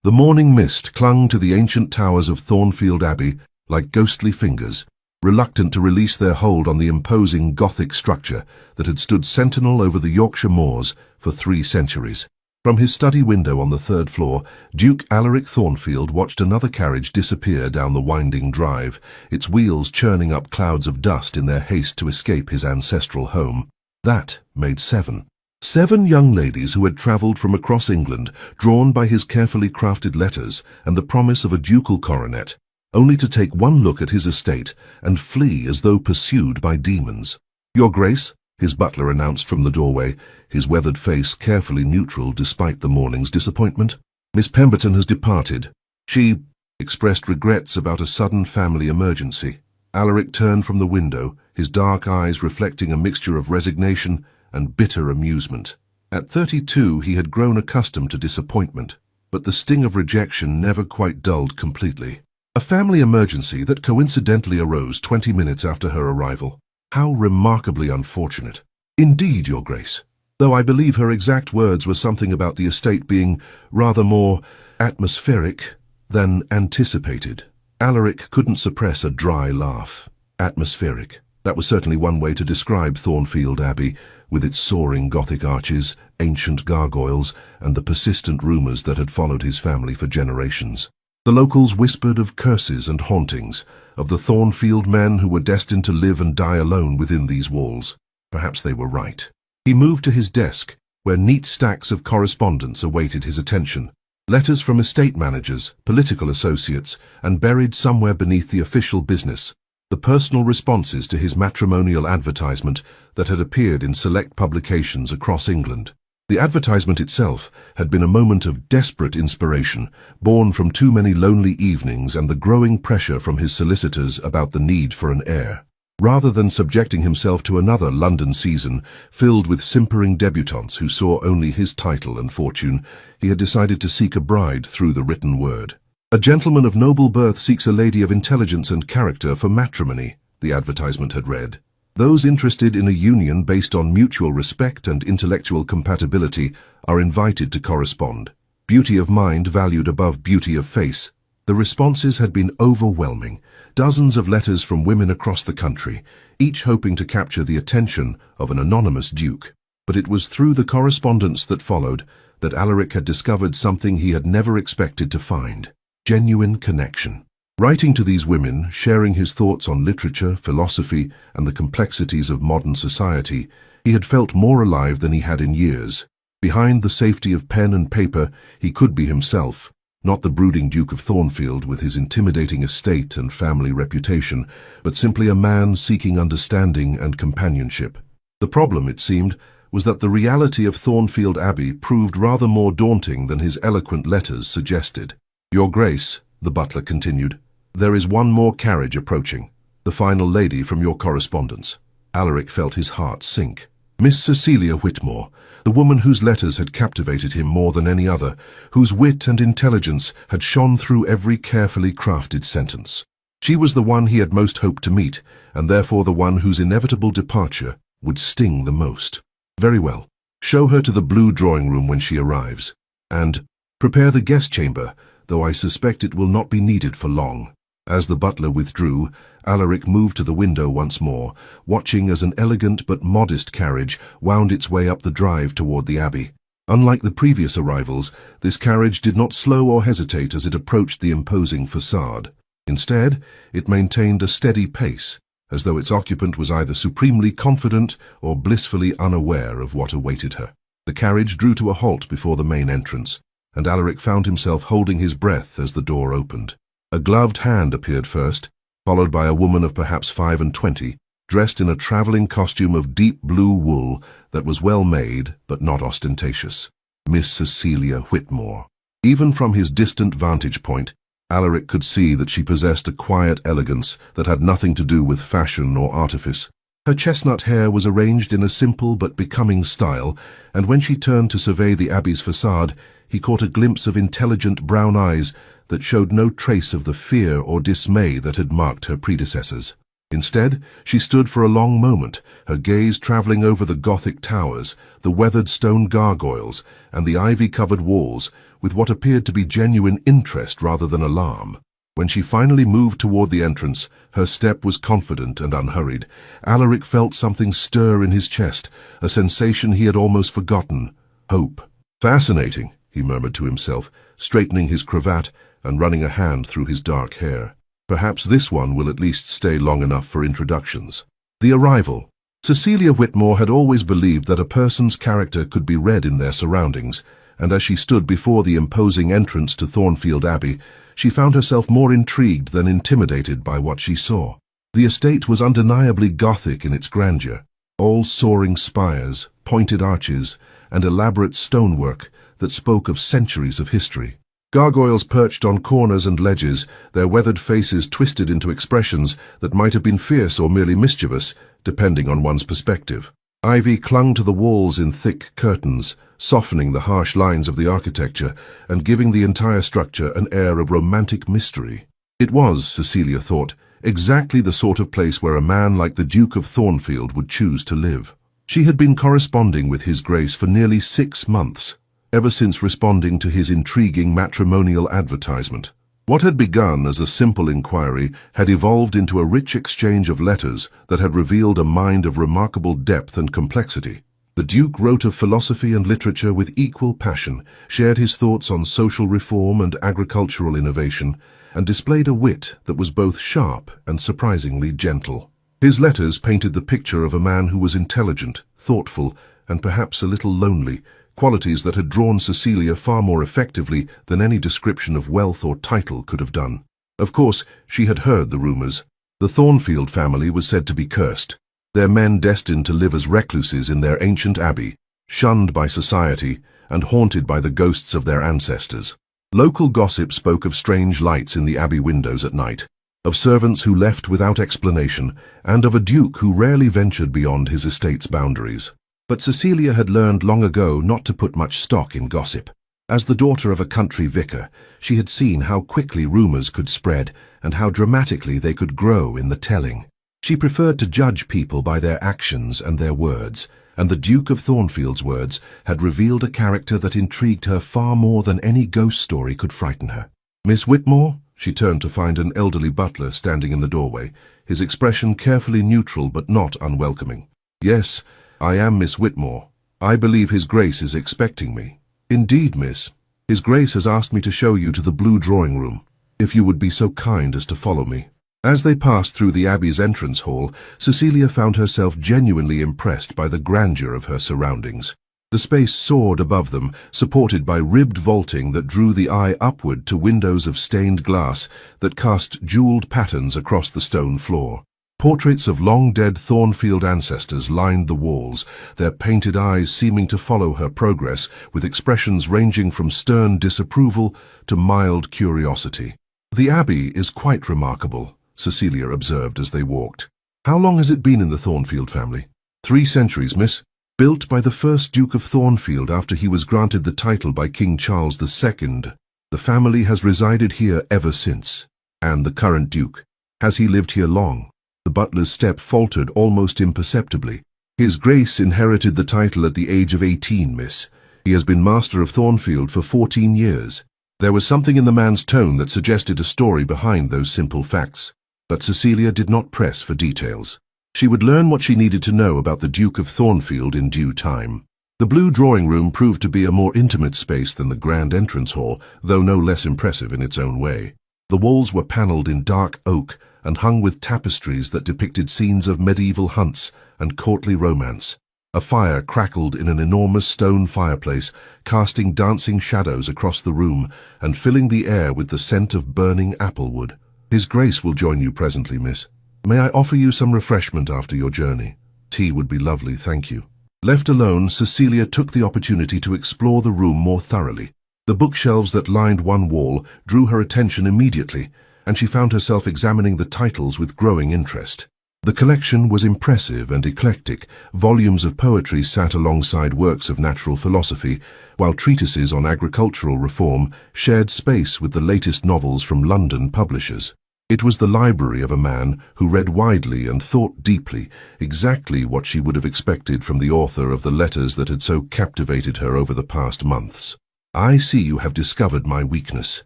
The morning mist clung to the ancient towers of Thornfield Abbey like ghostly fingers, reluctant to release their hold on the imposing Gothic structure that had stood sentinel over the Yorkshire moors for 3 centuries. From his study window on the 3rd floor, Duke Alaric Thornfield watched another carriage disappear down the winding drive, its wheels churning up clouds of dust in their haste to escape his ancestral home. That made 7. 7 young ladies who had travelled from across England, drawn by his carefully crafted letters and the promise of a ducal coronet, only to take one look at his estate and flee as though pursued by demons. "Your Grace," his butler announced from the doorway, his weathered face carefully neutral despite the morning's disappointment. "Miss Pemberton has departed. She expressed regrets about a sudden family emergency." Alaric turned from the window, his dark eyes reflecting a mixture of resignation and bitter amusement. At 32, he had grown accustomed to disappointment, but the sting of rejection never quite dulled completely. A family emergency that coincidentally arose 20 minutes after her arrival. How remarkably unfortunate. "Indeed, Your Grace, though I believe her exact words were something about the estate being rather more atmospheric than anticipated." Alaric couldn't suppress a dry laugh. Atmospheric. That was certainly one way to describe Thornfield Abbey, with its soaring Gothic arches, ancient gargoyles, and the persistent rumours that had followed his family for generations. The locals whispered of curses and hauntings, of the Thornfield men who were destined to live and die alone within these walls. Perhaps they were right. He moved to his desk, where neat stacks of correspondence awaited his attention. Letters from estate managers, political associates, and buried somewhere beneath the official business, the personal responses to his matrimonial advertisement that had appeared in select publications across England. The advertisement itself had been a moment of desperate inspiration, born from too many lonely evenings and the growing pressure from his solicitors about the need for an heir. Rather than subjecting himself to another London season filled with simpering debutantes who saw only his title and fortune, he had decided to seek a bride through the written word. "A gentleman of noble birth seeks a lady of intelligence and character for matrimony," the advertisement had read. "Those interested in a union based on mutual respect and intellectual compatibility are invited to correspond. Beauty of mind valued above beauty of face." The responses had been overwhelming. Dozens of letters from women across the country, each hoping to capture the attention of an anonymous duke. But it was through the correspondence that followed that Alaric had discovered something he had never expected to find: genuine connection. Writing to these women, sharing his thoughts on literature, philosophy, and the complexities of modern society, he had felt more alive than he had in years. Behind the safety of pen and paper, he could be himself, not the brooding Duke of Thornfield with his intimidating estate and family reputation, but simply a man seeking understanding and companionship. The problem, it seemed, was that the reality of Thornfield Abbey proved rather more daunting than his eloquent letters suggested. "Your Grace," the butler continued, "there is one more carriage approaching, the final lady from your correspondence." Alaric felt his heart sink. Miss Cecilia Whitmore, the woman whose letters had captivated him more than any other, whose wit and intelligence had shone through every carefully crafted sentence. She was the one he had most hoped to meet, and therefore the one whose inevitable departure would sting the most. "Very well. Show her to the blue drawing-room when she arrives. And prepare the guest chamber, though I suspect it will not be needed for long." As the butler withdrew, Alaric moved to the window once more, watching as an elegant but modest carriage wound its way up the drive toward the Abbey. Unlike the previous arrivals, this carriage did not slow or hesitate as it approached the imposing facade. Instead, it maintained a steady pace, as though its occupant was either supremely confident or blissfully unaware of what awaited her. The carriage drew to a halt before the main entrance, and Alaric found himself holding his breath as the door opened. A gloved hand appeared first, followed by a woman of perhaps 25, dressed in a travelling costume of deep blue wool that was well made but not ostentatious. Miss Cecilia Whitmore. Even from his distant vantage point, Alaric could see that she possessed a quiet elegance that had nothing to do with fashion or artifice. Her chestnut hair was arranged in a simple but becoming style, and when she turned to survey the Abbey's facade, he caught a glimpse of intelligent brown eyes that showed no trace of the fear or dismay that had marked her predecessors. Instead, she stood for a long moment, her gaze travelling over the Gothic towers, the weathered stone gargoyles, and the ivy-covered walls, with what appeared to be genuine interest rather than alarm. When she finally moved toward the entrance, her step was confident and unhurried. Alaric felt something stir in his chest, a sensation he had almost forgotten: hope. "Fascinating," he murmured to himself, straightening his cravat and running a hand through his dark hair. "Perhaps this one will at least stay long enough for introductions." The arrival. Cecilia Whitmore had always believed that a person's character could be read in their surroundings, and as she stood before the imposing entrance to Thornfield Abbey, she found herself more intrigued than intimidated by what she saw. The estate was undeniably Gothic in its grandeur, all soaring spires, pointed arches, and elaborate stonework that spoke of centuries of history. Gargoyles perched on corners and ledges, their weathered faces twisted into expressions that might have been fierce or merely mischievous, depending on one's perspective. Ivy clung to the walls in thick curtains, softening the harsh lines of the architecture and giving the entire structure an air of romantic mystery. It was, Cecilia thought, exactly the sort of place where a man like the Duke of Thornfield would choose to live. She had been corresponding with His Grace for nearly 6 months, ever since responding to his intriguing matrimonial advertisement. What had begun as a simple inquiry had evolved into a rich exchange of letters that had revealed a mind of remarkable depth and complexity. The Duke wrote of philosophy and literature with equal passion, shared his thoughts on social reform and agricultural innovation, and displayed a wit that was both sharp and surprisingly gentle. His letters painted the picture of a man who was intelligent, thoughtful, and perhaps a little lonely, qualities that had drawn Cecilia far more effectively than any description of wealth or title could have done. Of course, she had heard the rumors. The Thornfield family was said to be cursed, their men destined to live as recluses in their ancient abbey, shunned by society and haunted by the ghosts of their ancestors. Local gossip spoke of strange lights in the abbey windows at night, of servants who left without explanation, and of a duke who rarely ventured beyond his estate's boundaries. But Cecilia had learned long ago not to put much stock in gossip. As the daughter of a country vicar, she had seen how quickly rumors could spread and how dramatically they could grow in the telling. She preferred to judge people by their actions and their words, and the Duke of Thornfield's words had revealed a character that intrigued her far more than any ghost story could frighten her. "Miss Whitmore?" She turned to find an elderly butler standing in the doorway, his expression carefully neutral but not unwelcoming. "Yes, I am Miss Whitmore. I believe His Grace is expecting me." "Indeed, miss. His Grace has asked me to show you to the blue drawing room, if you would be so kind as to follow me." As they passed through the Abbey's entrance hall, Cecilia found herself genuinely impressed by the grandeur of her surroundings. The space soared above them, supported by ribbed vaulting that drew the eye upward to windows of stained glass that cast jeweled patterns across the stone floor. Portraits of long-dead Thornfield ancestors lined the walls, their painted eyes seeming to follow her progress with expressions ranging from stern disapproval to mild curiosity. "The Abbey is quite remarkable," Cecilia observed as they walked. "How long has it been in the Thornfield family?" 3 centuries, miss. Built by the first Duke of Thornfield after he was granted the title by King Charles II. The family has resided here ever since. And the current Duke, has he lived here long? The butler's step faltered almost imperceptibly. "His Grace inherited the title at the age of 18, miss. He has been Master of Thornfield for 14 years. There was something in the man's tone that suggested a story behind those simple facts, but Cecilia did not press for details. She would learn what she needed to know about the Duke of Thornfield in due time. The blue drawing room proved to be a more intimate space than the grand entrance hall, though no less impressive in its own way. The walls were panelled in dark oak and hung with tapestries that depicted scenes of medieval hunts and courtly romance. A fire crackled in an enormous stone fireplace, casting dancing shadows across the room and filling the air with the scent of burning applewood. "His Grace will join you presently, miss. May I offer you some refreshment after your journey? Tea would be lovely, thank you." Left alone, Cecilia took the opportunity to explore the room more thoroughly. The bookshelves that lined one wall drew her attention immediately, and she found herself examining the titles with growing interest. The collection was impressive and eclectic. Volumes of poetry sat alongside works of natural philosophy, while treatises on agricultural reform shared space with the latest novels from London publishers. It was the library of a man who read widely and thought deeply, exactly what she would have expected from the author of the letters that had so captivated her over the past months. I see you have discovered my weakness.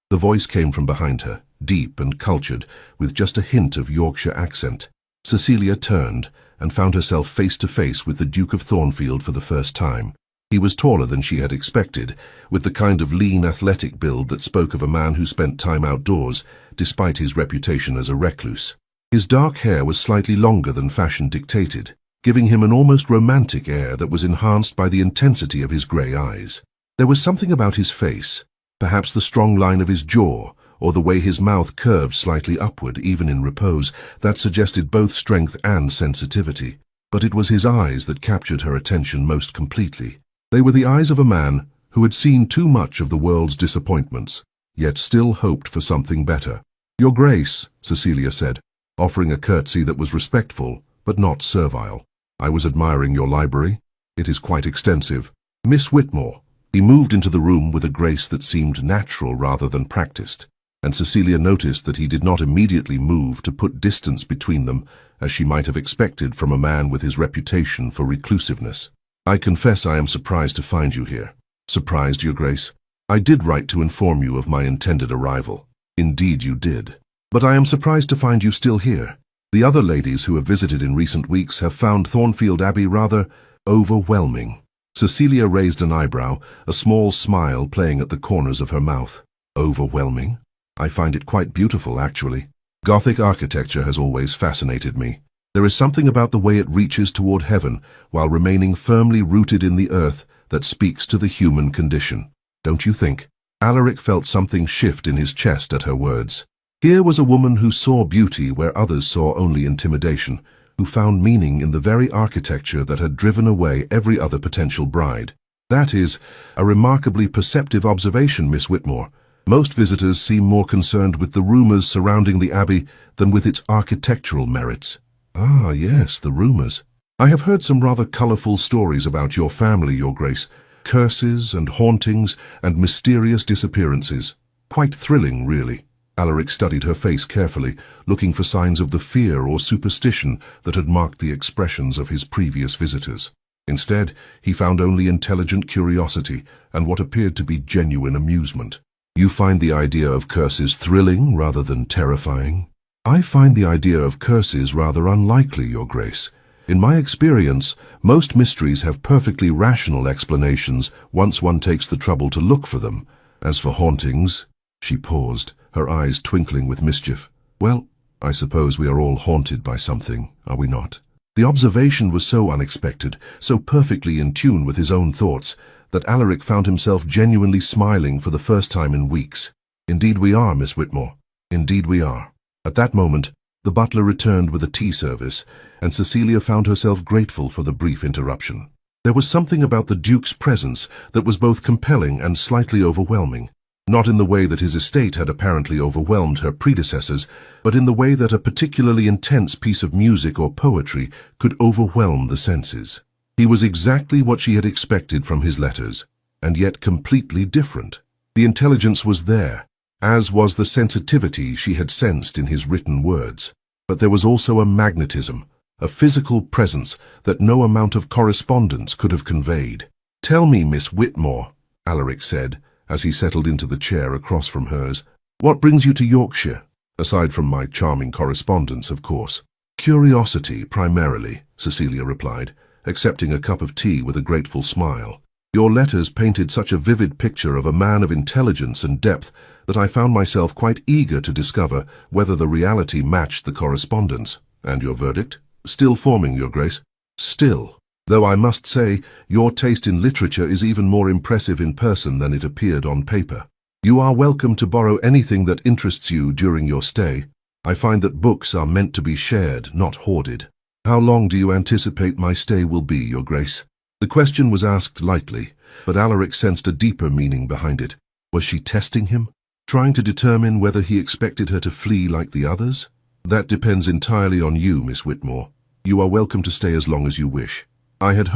The voice came from behind her, deep and cultured, with just a hint of Yorkshire accent. Cecilia turned and found herself face to face with the Duke of Thornfield for the first time. He was taller than she had expected, with the kind of lean, athletic build that spoke of a man who spent time outdoors, despite his reputation as a recluse. His dark hair was slightly longer than fashion dictated, giving him an almost romantic air that was enhanced by the intensity of his grey eyes. There was something about his face, perhaps the strong line of his jaw, or the way his mouth curved slightly upward, even in repose, that suggested both strength and sensitivity. But it was his eyes that captured her attention most completely. They were the eyes of a man who had seen too much of the world's disappointments, yet still hoped for something better. "Your Grace," Cecilia said, offering a curtsy that was respectful, but not servile. "I was admiring your library. It is quite extensive. Miss Whitmore." He moved into the room with a grace that seemed natural rather than practiced, and Cecilia noticed that he did not immediately move to put distance between them, as she might have expected from a man with his reputation for reclusiveness. "I confess I am surprised to find you here." "Surprised, Your Grace? I did write to inform you of my intended arrival." "Indeed you did. But I am surprised to find you still here. The other ladies who have visited in recent weeks have found Thornfield Abbey rather overwhelming." Cecilia raised an eyebrow, a small smile playing at the corners of her mouth. "Overwhelming? I find it quite beautiful, actually. Gothic architecture has always fascinated me. There is something about the way it reaches toward heaven while remaining firmly rooted in the earth that speaks to the human condition. Don't you think?" Alaric felt something shift in his chest at her words. Here was a woman who saw beauty where others saw only intimidation, who found meaning in the very architecture that had driven away every other potential bride. "That is a remarkably perceptive observation, Miss Whitmore. Most visitors seem more concerned with the rumors surrounding the Abbey than with its architectural merits." "Ah, yes, the rumors. I have heard some rather colorful stories about your family, Your Grace. Curses and hauntings and mysterious disappearances. Quite thrilling, really." Alaric studied her face carefully, looking for signs of the fear or superstition that had marked the expressions of his previous visitors. Instead, he found only intelligent curiosity and what appeared to be genuine amusement. "You find the idea of curses thrilling rather than terrifying?" "I find the idea of curses rather unlikely, Your Grace. In my experience, most mysteries have perfectly rational explanations once one takes the trouble to look for them. As for hauntings—" She paused, her eyes twinkling with mischief. "Well, I suppose we are all haunted by something, are we not?" The observation was so unexpected, so perfectly in tune with his own thoughts, that Alaric found himself genuinely smiling for the first time in weeks. "Indeed we are, Miss Whitmore. Indeed we are." At that moment, the butler returned with a tea service, and Cecilia found herself grateful for the brief interruption. There was something about the Duke's presence that was both compelling and slightly overwhelming, not in the way that his estate had apparently overwhelmed her predecessors, but in the way that a particularly intense piece of music or poetry could overwhelm the senses. He was exactly what she had expected from his letters, and yet completely different. The intelligence was there, as was the sensitivity she had sensed in his written words. But there was also a magnetism, a physical presence that no amount of correspondence could have conveyed. "Tell me, Miss Whitmore," Alaric said, as he settled into the chair across from hers, "what brings you to Yorkshire? Aside from my charming correspondence, of course." "Curiosity, primarily," Cecilia replied, accepting a cup of tea with a grateful smile. "Your letters painted such a vivid picture of a man of intelligence and depth that I found myself quite eager to discover whether the reality matched the correspondence." "And your verdict?" "Still forming, Your Grace." "Still. Though I must say, your taste in literature is even more impressive in person than it appeared on paper. You are welcome to borrow anything that interests you during your stay. I find that books are meant to be shared, not hoarded." "How long do you anticipate my stay will be, Your Grace?" The question was asked lightly, but Alaric sensed a deeper meaning behind it. Was she testing him? Trying to determine whether he expected her to flee like the others? "That depends entirely on you, Miss Whitmore. You are welcome to stay as long as you wish. I had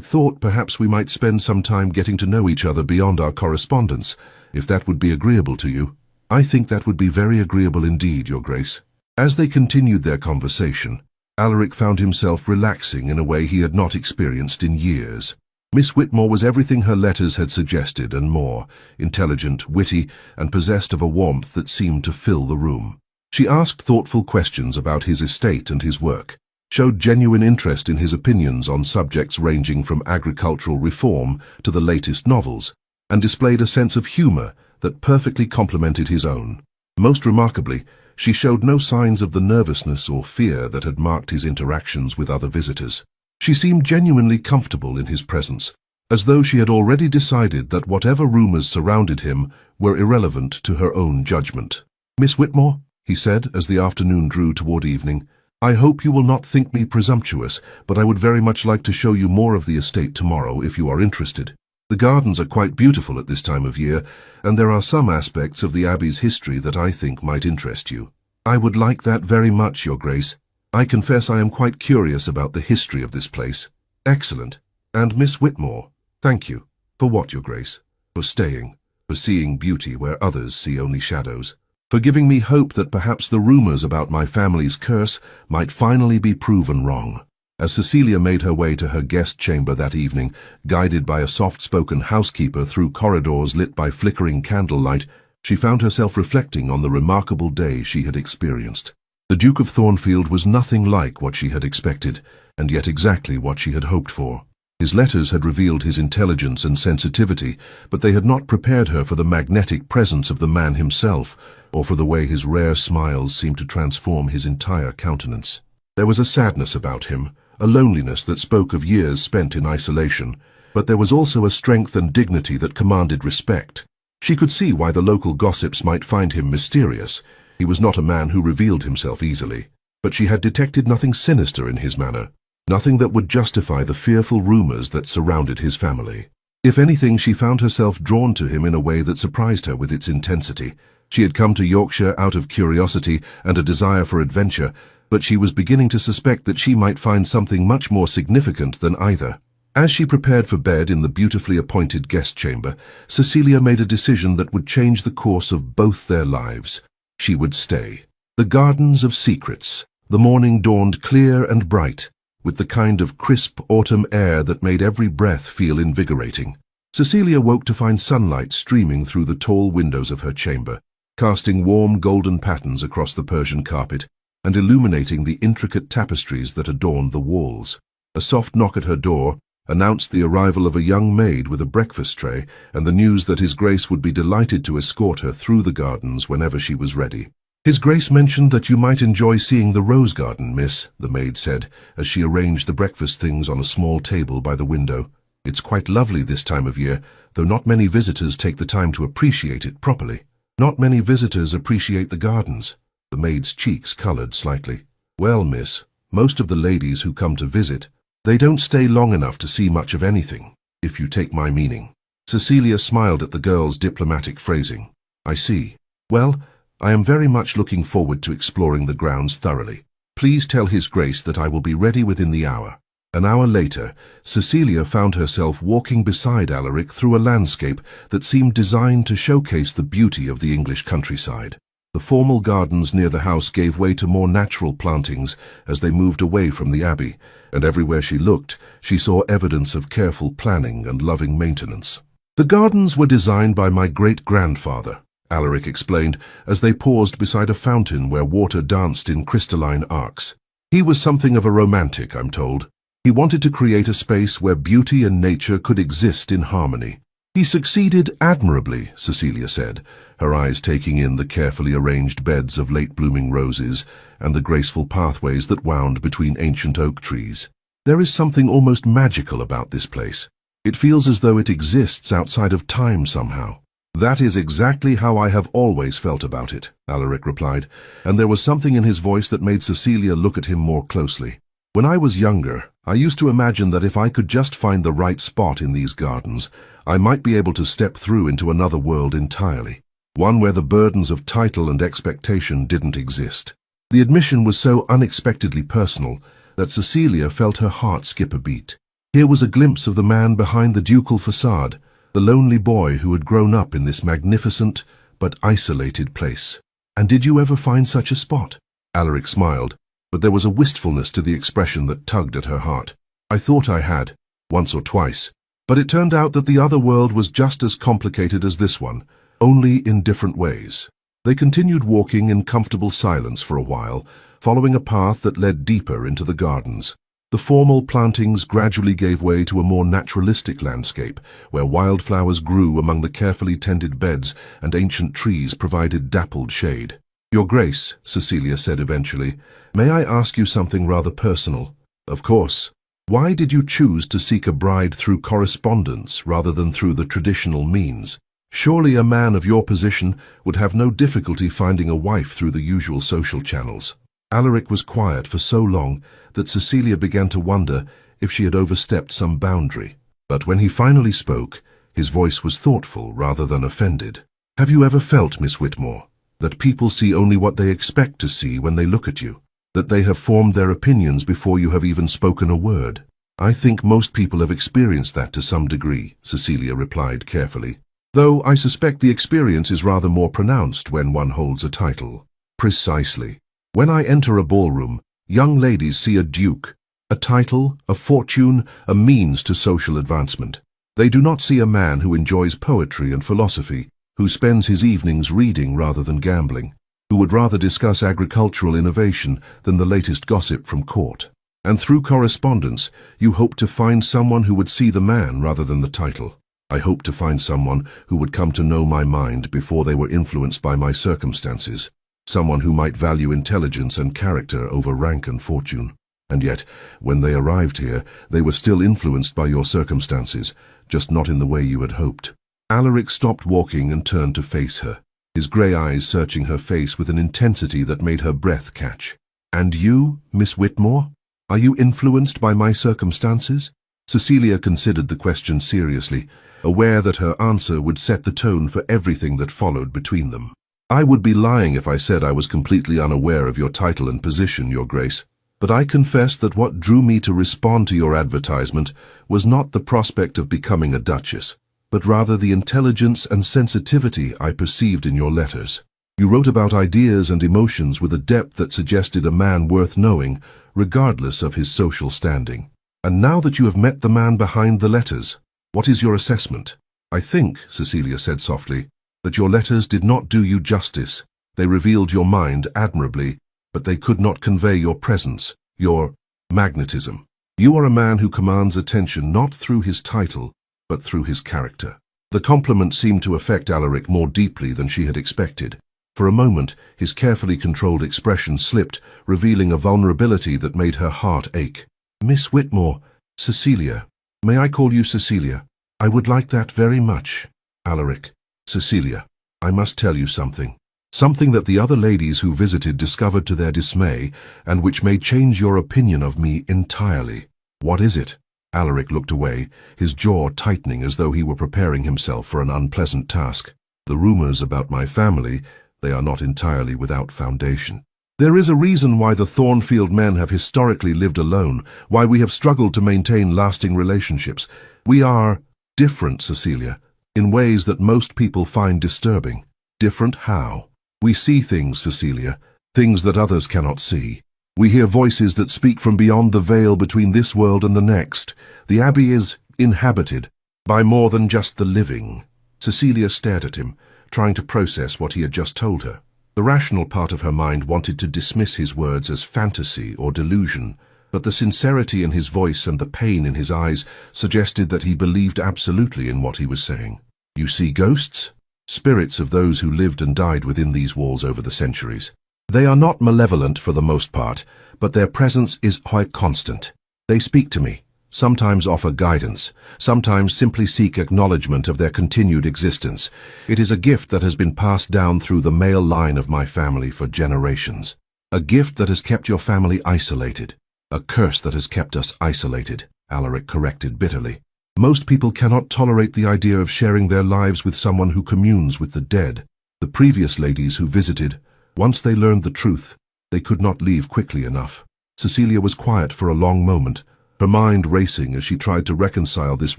thought perhaps we might spend some time getting to know each other beyond our correspondence, if that would be agreeable to you." "I think that would be very agreeable indeed, Your Grace." As they continued their conversation, Alaric found himself relaxing in a way he had not experienced in years. Miss Whitmore was everything her letters had suggested and more, intelligent, witty, and possessed of a warmth that seemed to fill the room. She asked thoughtful questions about his estate and his work, showed genuine interest in his opinions on subjects ranging from agricultural reform to the latest novels, and displayed a sense of humor that perfectly complemented his own. Most remarkably, she showed no signs of the nervousness or fear that had marked his interactions with other visitors. She seemed genuinely comfortable in his presence, as though she had already decided that whatever rumors surrounded him were irrelevant to her own judgment. "Miss Whitmore," he said as the afternoon drew toward evening, "I hope you will not think me presumptuous, but I would very much like to show you more of the estate tomorrow if you are interested. The gardens are quite beautiful at this time of year, and there are some aspects of the Abbey's history that I think might interest you." "I would like that very much, Your Grace. I confess I am quite curious about the history of this place." "Excellent. And Miss Whitmore, thank you." "For what, Your Grace?" "For staying, for seeing beauty where others see only shadows, for giving me hope that perhaps the rumors about my family's curse might finally be proven wrong." As Cecilia made her way to her guest chamber that evening, guided by a soft-spoken housekeeper through corridors lit by flickering candlelight, she found herself reflecting on the remarkable day she had experienced. The Duke of Thornfield was nothing like what she had expected, and yet exactly what she had hoped for. His letters had revealed his intelligence and sensitivity, but they had not prepared her for the magnetic presence of the man himself, or for the way his rare smiles seemed to transform his entire countenance. There was a sadness about him, a loneliness that spoke of years spent in isolation, but there was also a strength and dignity that commanded respect. She could see why the local gossips might find him mysterious. He was not a man who revealed himself easily, but she had detected nothing sinister in his manner, nothing that would justify the fearful rumors that surrounded his family. If anything, she found herself drawn to him in a way that surprised her with its intensity. She had come to Yorkshire out of curiosity and a desire for adventure, but she was beginning to suspect that she might find something much more significant than either. As she prepared for bed in the beautifully appointed guest chamber, Cecilia made a decision that would change the course of both their lives. She would stay. The Gardens of Secrets. The morning dawned clear and bright, with the kind of crisp autumn air that made every breath feel invigorating. Cecilia woke to find sunlight streaming through the tall windows of her chamber, casting warm golden patterns across the Persian carpet and illuminating the intricate tapestries that adorned the walls. A soft knock at her door announced the arrival of a young maid with a breakfast tray and the news that His Grace would be delighted to escort her through the gardens whenever she was ready. "His Grace mentioned that you might enjoy seeing the rose garden, miss," the maid said, as she arranged the breakfast things on a small table by the window. "It's quite lovely this time of year, though not many visitors take the time to appreciate it properly." "Not many visitors appreciate the gardens." The maid's cheeks colored slightly. "Well, miss, most of the ladies who come to visit, they don't stay long enough to see much of anything, if you take my meaning." Cecilia smiled at the girl's diplomatic phrasing. "I see. Well, I am very much looking forward to exploring the grounds thoroughly. Please tell His Grace that I will be ready within the hour." An hour later, Cecilia found herself walking beside Alaric through a landscape that seemed designed to showcase the beauty of the English countryside. The formal gardens near the house gave way to more natural plantings as they moved away from the abbey, and everywhere she looked, she saw evidence of careful planning and loving maintenance. "The gardens were designed by my great-grandfather," Alaric explained as they paused beside a fountain where water danced in crystalline arcs. "He was something of a romantic, I'm told. He wanted to create a space where beauty and nature could exist in harmony." "He succeeded admirably," Cecilia said, her eyes taking in the carefully arranged beds of late-blooming roses and the graceful pathways that wound between ancient oak trees. "There is something almost magical about this place. It feels as though it exists outside of time somehow." "That is exactly how I have always felt about it," Alaric replied, and there was something in his voice that made Cecilia look at him more closely. "When I was younger, I used to imagine that if I could just find the right spot in these gardens, I might be able to step through into another world entirely, one where the burdens of title and expectation didn't exist." The admission was so unexpectedly personal that Cecilia felt her heart skip a beat. Here was a glimpse of the man behind the ducal facade, the lonely boy who had grown up in this magnificent but isolated place. "And did you ever find such a spot?" Alaric smiled, but there was a wistfulness to the expression that tugged at her heart. "I thought I had, once or twice, But it turned out that the other world was just as complicated as this one, only in different ways. They continued walking in comfortable silence for a while, following a path that led deeper into the gardens. The formal plantings gradually gave way to a more naturalistic landscape, where wildflowers grew among the carefully tended beds and ancient trees provided dappled shade. "Your Grace," Cecilia said eventually, "may I ask you something rather personal?" "Of course. Why did you choose to seek a bride through correspondence rather than through the traditional means? Surely a man of your position would have no difficulty finding a wife through the usual social channels." Alaric was quiet for so long that Cecilia began to wonder if she had overstepped some boundary. But when he finally spoke, his voice was thoughtful rather than offended. "Have you ever felt, Miss Whitmore, that people see only what they expect to see when they look at you? That they have formed their opinions before you have even spoken a word?" "I think most people have experienced that to some degree," Cecilia replied carefully. "Though I suspect the experience is rather more pronounced when one holds a title." "Precisely. When I enter a ballroom, young ladies see a duke, a title, a fortune, a means to social advancement. They do not see a man who enjoys poetry and philosophy, who spends his evenings reading rather than gambling, who would rather discuss agricultural innovation than the latest gossip from court. And through correspondence, you hope to find someone who would see the man rather than the title. I hope to find someone who would come to know my mind before they were influenced by my circumstances. Someone who might value intelligence and character over rank and fortune. And yet, when they arrived here, they were still influenced by your circumstances, just not in the way you had hoped." Alaric stopped walking and turned to face her, his grey eyes searching her face with an intensity that made her breath catch. "And you, Miss Whitmore? Are you influenced by my circumstances?" Cecilia considered the question seriously, aware that her answer would set the tone for everything that followed between them. "I would be lying if I said I was completely unaware of your title and position, Your Grace, but I confess that what drew me to respond to your advertisement was not the prospect of becoming a duchess, but rather the intelligence and sensitivity I perceived in your letters. You wrote about ideas and emotions with a depth that suggested a man worth knowing, regardless of his social standing. And now that you have met the man behind the letters, what is your assessment?" "I think," Cecilia said softly, "that your letters did not do you justice. They revealed your mind admirably, but they could not convey your presence, your magnetism. You are a man who commands attention not through his title, but through his character." The compliment seemed to affect Alaric more deeply than she had expected. For a moment, his carefully controlled expression slipped, revealing a vulnerability that made her heart ache. "Miss Whitmore, Cecilia. May I call you Cecilia? I would like that very much." "Alaric." "Cecilia, I must tell you something. Something that the other ladies who visited discovered to their dismay, and which may change your opinion of me entirely." "What is it?" Alaric looked away, his jaw tightening as though he were preparing himself for an unpleasant task. "The rumors about my family, they are not entirely without foundation. There is a reason why the Thornfield men have historically lived alone, why we have struggled to maintain lasting relationships. We are different, Cecilia, in ways that most people find disturbing." "Different how?" "We see things, Cecilia, things that others cannot see. We hear voices that speak from beyond the veil between this world and the next. The Abbey is inhabited by more than just the living." Cecilia stared at him, trying to process what he had just told her. The rational part of her mind wanted to dismiss his words as fantasy or delusion, but the sincerity in his voice and the pain in his eyes suggested that he believed absolutely in what he was saying. "You see ghosts? Spirits of those who lived and died within these walls over the centuries. They are not malevolent for the most part, but their presence is quite constant. They speak to me, sometimes offer guidance, sometimes simply seek acknowledgement of their continued existence. It is a gift that has been passed down through the male line of my family for generations. A gift that has kept your family isolated. A curse that has kept us isolated," Alaric corrected bitterly. "Most people cannot tolerate the idea of sharing their lives with someone who communes with the dead. The previous ladies who visited, once they learned the truth, they could not leave quickly enough." Cecilia was quiet for a long moment, her mind racing as she tried to reconcile this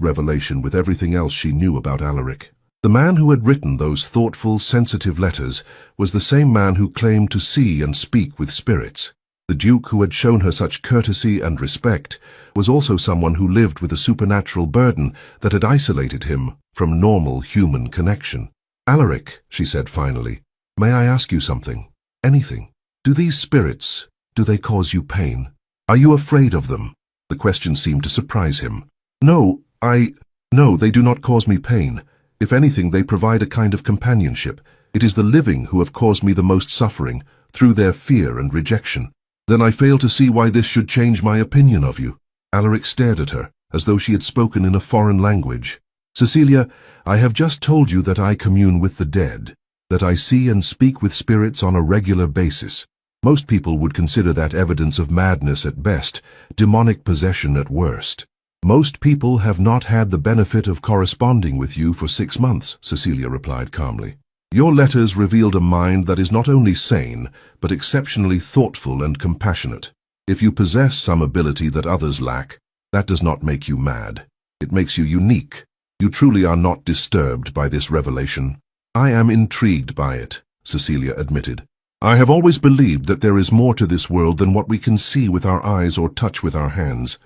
revelation with everything else she knew about Alaric. The man who had written those thoughtful, sensitive letters was the same man who claimed to see and speak with spirits. The Duke, who had shown her such courtesy and respect, was also someone who lived with a supernatural burden that had isolated him from normal human connection. "Alaric," she said finally, "may I ask you something? Anything? Do these spirits, do they cause you pain? Are you afraid of them?" The question seemed to surprise him. No, they do not cause me pain. If anything, they provide a kind of companionship. It is the living who have caused me the most suffering, through their fear and rejection. Then I fail to see why this should change my opinion of you." Alaric stared at her, as though she had spoken in a foreign language. "Cecilia, I have just told you that I commune with the dead, that I see and speak with spirits on a regular basis. Most people would consider that evidence of madness at best, demonic possession at worst. Most people have not had the benefit of corresponding with you for 6 months, Cecilia replied calmly. Your letters revealed a mind that is not only sane, but exceptionally thoughtful and compassionate. If you possess some ability that others lack, that does not make you mad. It makes you unique. You truly are not disturbed by this revelation. I am intrigued by it, Cecilia admitted. I have always believed that there is more to this world than what we can see with our eyes or touch with our hands.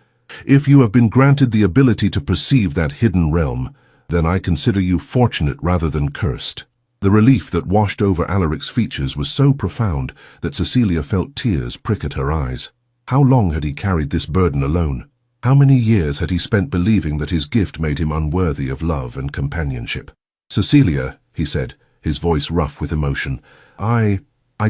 If you have been granted the ability to perceive that hidden realm, then I consider you fortunate rather than cursed. The relief that washed over Alaric's features was so profound that Cecilia felt tears prick at her eyes. How long had he carried this burden alone? How many years had he spent believing that his gift made him unworthy of love and companionship? Cecilia, he said, his voice rough with emotion, I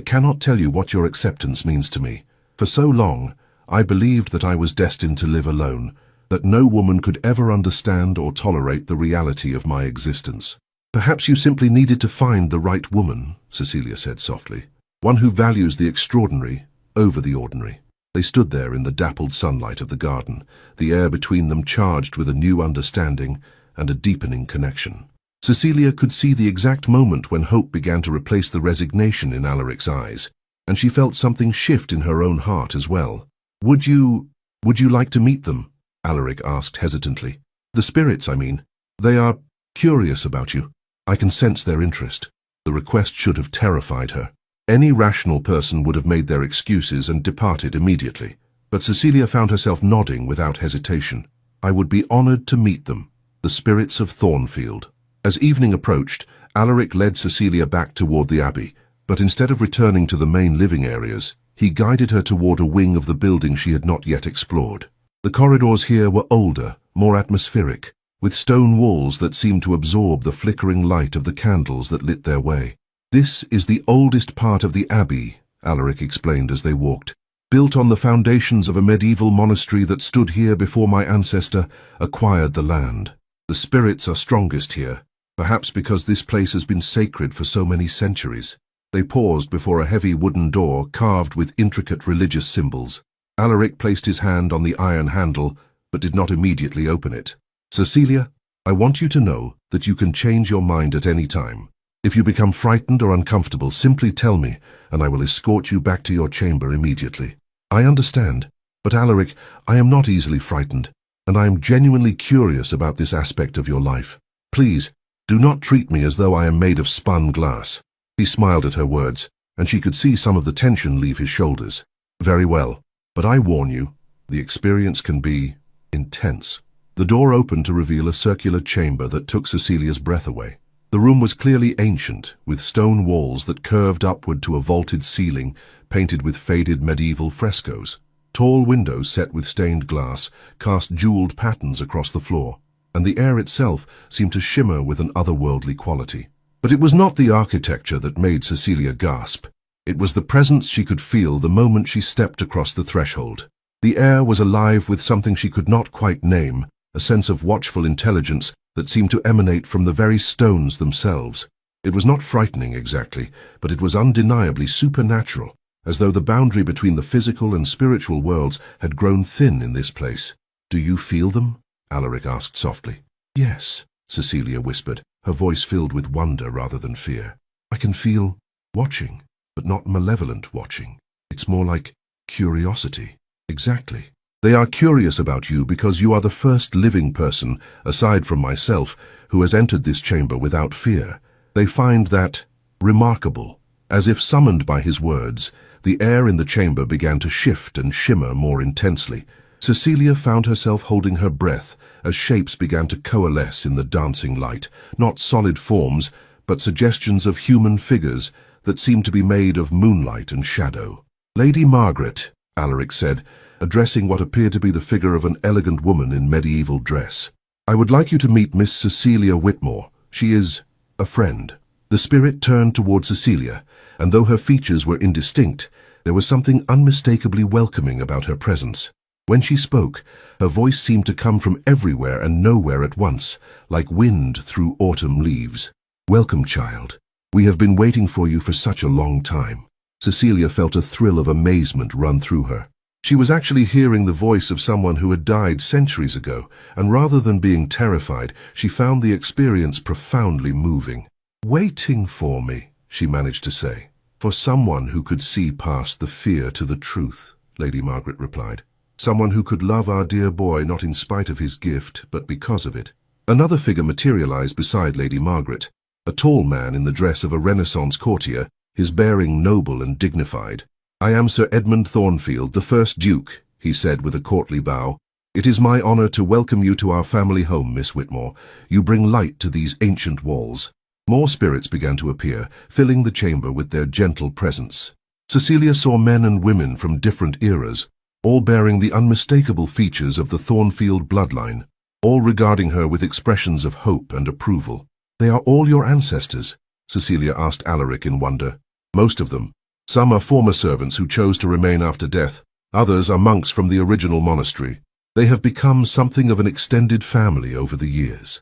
cannot tell you what your acceptance means to me. For so long, I believed that I was destined to live alone, that no woman could ever understand or tolerate the reality of my existence. Perhaps you simply needed to find the right woman, Cecilia said softly, one who values the extraordinary over the ordinary. They stood there in the dappled sunlight of the garden, the air between them charged with a new understanding and a deepening connection. Cecilia could see the exact moment when hope began to replace the resignation in Alaric's eyes, and she felt something shift in her own heart as well. Would you like to meet them? Alaric asked hesitantly. The spirits, I mean. They are curious about you. I can sense their interest. The request should have terrified her. Any rational person would have made their excuses and departed immediately. But Cecilia found herself nodding without hesitation. I would be honored to meet them, the spirits of Thornfield. As evening approached, Alaric led Cecilia back toward the abbey, but instead of returning to the main living areas, he guided her toward a wing of the building she had not yet explored. The corridors here were older, more atmospheric, with stone walls that seemed to absorb the flickering light of the candles that lit their way. This is the oldest part of the abbey, Alaric explained as they walked, built on the foundations of a medieval monastery that stood here before my ancestor acquired the land. The spirits are strongest here, perhaps because this place has been sacred for so many centuries. They paused before a heavy wooden door carved with intricate religious symbols. Alaric placed his hand on the iron handle, but did not immediately open it. Cecilia, I want you to know that you can change your mind at any time. If you become frightened or uncomfortable, simply tell me, and I will escort you back to your chamber immediately. I understand, but Alaric, I am not easily frightened, and I am genuinely curious about this aspect of your life. Please, do not treat me as though I am made of spun glass. He smiled at her words, and she could see some of the tension leave his shoulders. Very well, but I warn you, the experience can be intense. The door opened to reveal a circular chamber that took Cecilia's breath away. The room was clearly ancient, with stone walls that curved upward to a vaulted ceiling painted with faded medieval frescoes. Tall windows set with stained glass cast jeweled patterns across the floor, and the air itself seemed to shimmer with an otherworldly quality. But it was not the architecture that made Cecilia gasp. It was the presence she could feel the moment she stepped across the threshold. The air was alive with something she could not quite name, a sense of watchful intelligence that seemed to emanate from the very stones themselves. It was not frightening exactly, but it was undeniably supernatural, as though the boundary between the physical and spiritual worlds had grown thin in this place. Do you feel them? Alaric asked softly. Yes, Cecilia whispered, her voice filled with wonder rather than fear. I can feel watching, but not malevolent watching. It's more like curiosity. Exactly. They are curious about you because you are the first living person, aside from myself, who has entered this chamber without fear. They find that remarkable. As if summoned by his words, the air in the chamber began to shift and shimmer more intensely. Cecilia found herself holding her breath as shapes began to coalesce in the dancing light, not solid forms, but suggestions of human figures that seemed to be made of moonlight and shadow. "Lady Margaret," Alaric said, addressing what appeared to be the figure of an elegant woman in medieval dress. "I would like you to meet Miss Cecilia Whitmore. She is a friend." The spirit turned toward Cecilia, and though her features were indistinct, there was something unmistakably welcoming about her presence. When she spoke, her voice seemed to come from everywhere and nowhere at once, like wind through autumn leaves. "Welcome, child. We have been waiting for you for such a long time." Cecilia felt a thrill of amazement run through her. She was actually hearing the voice of someone who had died centuries ago, and rather than being terrified, she found the experience profoundly moving. "Waiting for me," she managed to say. "For someone who could see past the fear to the truth," Lady Margaret replied. "Someone who could love our dear boy not in spite of his gift, but because of it." Another figure materialized beside Lady Margaret, a tall man in the dress of a Renaissance courtier, his bearing noble and dignified. "I am Sir Edmund Thornfield, the first Duke," he said with a courtly bow. "It is my honor to welcome you to our family home, Miss Whitmore. You bring light to these ancient walls." More spirits began to appear, filling the chamber with their gentle presence. Cecilia saw men and women from different eras, all bearing the unmistakable features of the Thornfield bloodline, all regarding her with expressions of hope and approval. "They are all your ancestors?" Cecilia asked Alaric in wonder. "Most of them. Some are former servants who chose to remain after death. Others are monks from the original monastery. They have become something of an extended family over the years."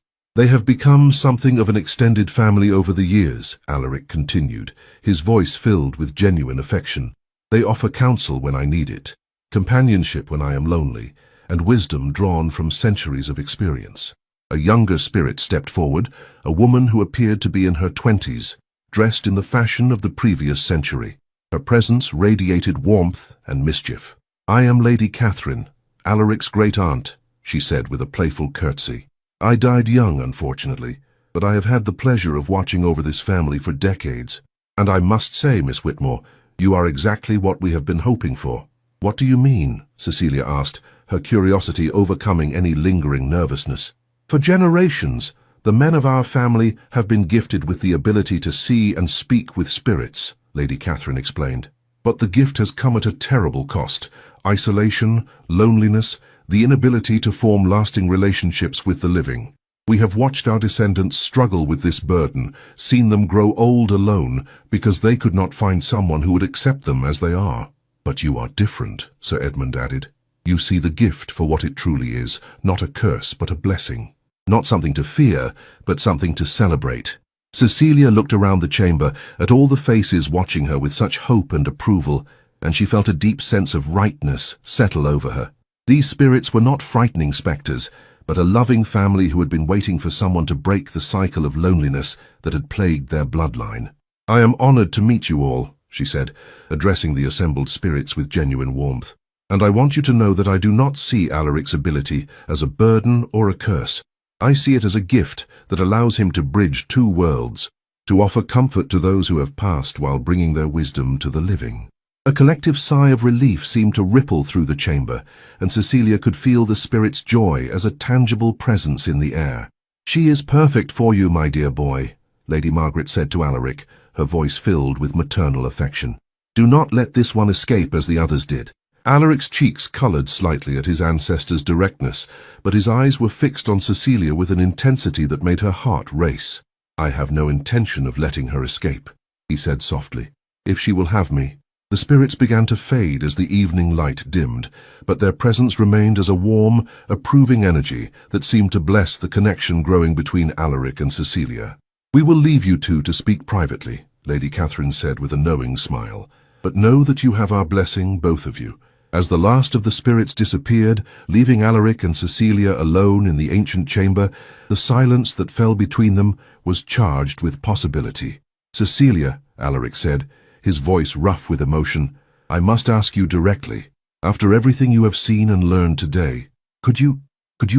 Alaric continued, his voice filled with genuine affection. "They offer counsel when I need it, companionship when I am lonely, and wisdom drawn from centuries of experience." A younger spirit stepped forward, a woman who appeared to be in her 20s, dressed in the fashion of the previous century. Her presence radiated warmth and mischief. "I am Lady Catherine, Alaric's great-aunt," she said with a playful curtsy. "I died young, unfortunately, but I have had the pleasure of watching over this family for decades. And I must say, Miss Whitmore, you are exactly what we have been hoping for." "What do you mean?" Cecilia asked, her curiosity overcoming any lingering nervousness. "For generations, the men of our family have been gifted with the ability to see and speak with spirits," Lady Catherine explained. "But the gift has come at a terrible cost: isolation, loneliness, the inability to form lasting relationships with the living. We have watched our descendants struggle with this burden, seen them grow old alone because they could not find someone who would accept them as they are." "But you are different," Sir Edmund added. "You see the gift for what it truly is, not a curse but a blessing. Not something to fear, but something to celebrate." Cecilia looked around the chamber at all the faces watching her with such hope and approval, and she felt a deep sense of rightness settle over her. These spirits were not frightening specters, but a loving family who had been waiting for someone to break the cycle of loneliness that had plagued their bloodline. "I am honored to meet you all," she said, addressing the assembled spirits with genuine warmth. "And I want you to know that I do not see Alaric's ability as a burden or a curse. I see it as a gift that allows him to bridge two worlds, to offer comfort to those who have passed while bringing their wisdom to the living." A collective sigh of relief seemed to ripple through the chamber, and Cecilia could feel the spirit's joy as a tangible presence in the air. "She is perfect for you, my dear boy," Lady Margaret said to Alaric, her voice filled with maternal affection. "Do not let this one escape as the others did." Alaric's cheeks colored slightly at his ancestor's directness, but his eyes were fixed on Cecilia with an intensity that made her heart race. "I have no intention of letting her escape," he said softly. "If she will have me." The spirits began to fade as the evening light dimmed, but their presence remained as a warm, approving energy that seemed to bless the connection growing between Alaric and Cecilia. "We will leave you two to speak privately," Lady Catherine said with a knowing smile. "But know that you have our blessing, both of you." As the last of the spirits disappeared, leaving Alaric and Cecilia alone in the ancient chamber, the silence that fell between them was charged with possibility. "Cecilia," Alaric said, his voice rough with emotion, "I must ask you directly. After everything you have seen and learned today, could you